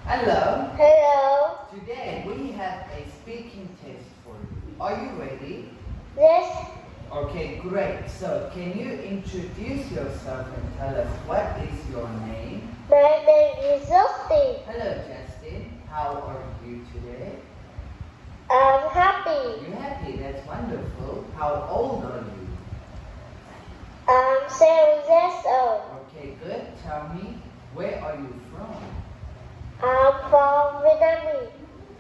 Hello. Hello. Today we have a speaking test for you. Are you ready? Yes. Okay, great. So can you introduce yourself and tell us what is your name? My name is Justin. Hello, Justin. How are you today? I'm happy. You're happy. That's wonderful. How old are you? I'm 7 years old. Okay, good. Tell me, where are you from? I'm from Vietnam.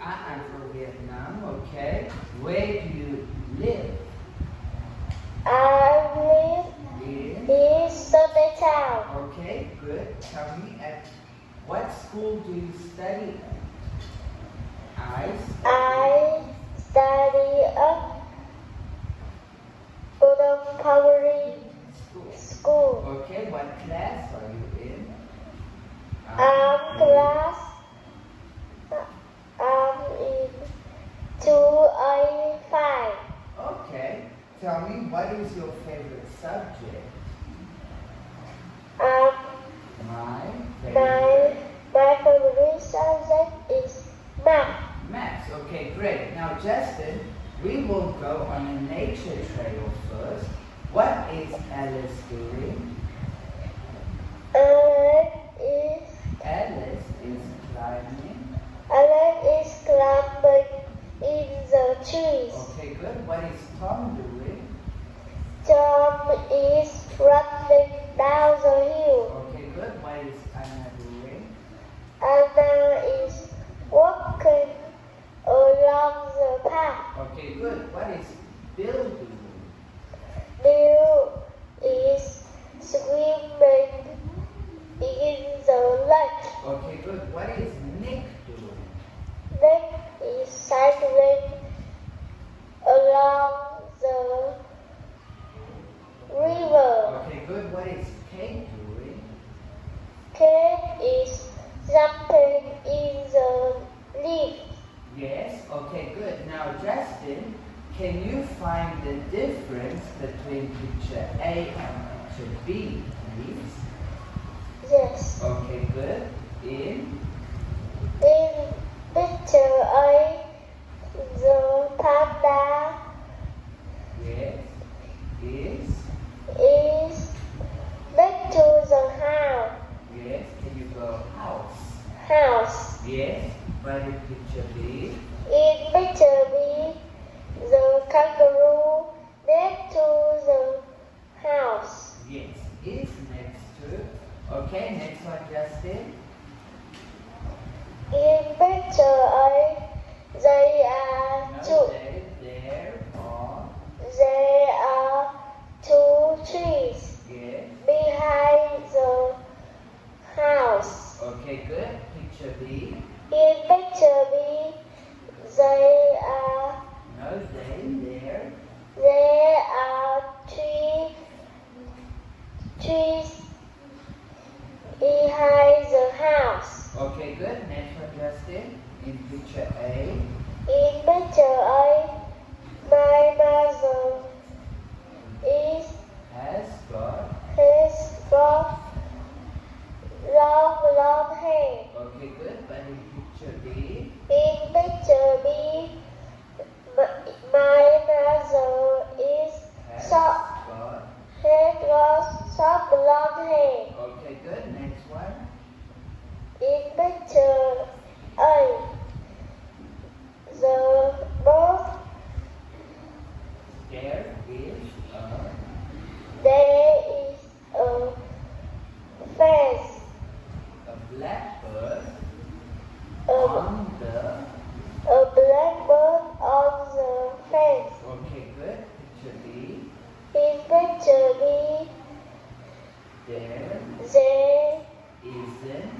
I'm from Vietnam. Okay. Where do you live? I live In. in Sunday Town. Okay, good. Tell me, at what school do you study at? I study at Udon Primary School. School. Okay, what class are you in? I'm in 2A5. Okay. Tell me, what is your favorite subject? My favorite. My favorite subject is math. Maths. Okay, great. Now, Justin, we will go on a nature trail first. What is Alice doing? Alice is climbing. Alan is climbing in the trees. Okay, good. What is Tom doing? Tom is running down the hill. Okay, good. What is Anna doing? Anna is walking along the path. Okay, good. What is Bill doing? Bill is swimming in the lake. Okay, good. What is Nick doing? Nick is cycling along the river. Okay, good. What is Kate doing? Kate is jumping in the lift. Yes. Okay, good. Now, Justin, can you find the difference between picture A and picture B, please? Yes. Okay, good. In Picture A, the panda yes is is next to the yes. Can you go house? house. Yes. But in picture B. In picture B, the kangaroo next to the house. Yes, is next to. Okay, next one, Justin. In picture A, they are No, two. there are. There are two trees Yes. behind the house. Okay, good. Picture B. In picture B, they are No, there. there are trees behind the house. Okay, good. Next one, Justin. In picture A. In picture A, my mother Has got. has got long hair. Okay, good. But in picture B. In picture B, my mother Has short, got. short blonde hair. Okay, good. Next one. In picture A, the bird There is there is a fence, a blackbird a on the. blackbird on the fence. Okay, good. Picture B. In picture B, There there isn't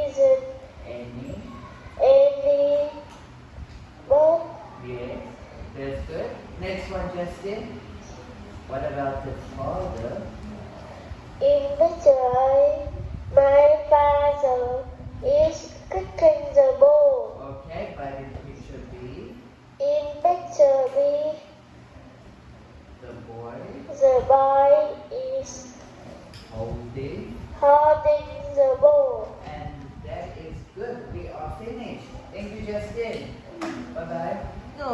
isn't any. any bird. Yes, that's good. Next one, Justin. What about the father? In picture A, my father is kicking the ball. Okay, but in picture B, In picture B, the boy the boy is holding, holding the ball. and that is Good, we are finished. Thank you, Justin. Bye-bye. No.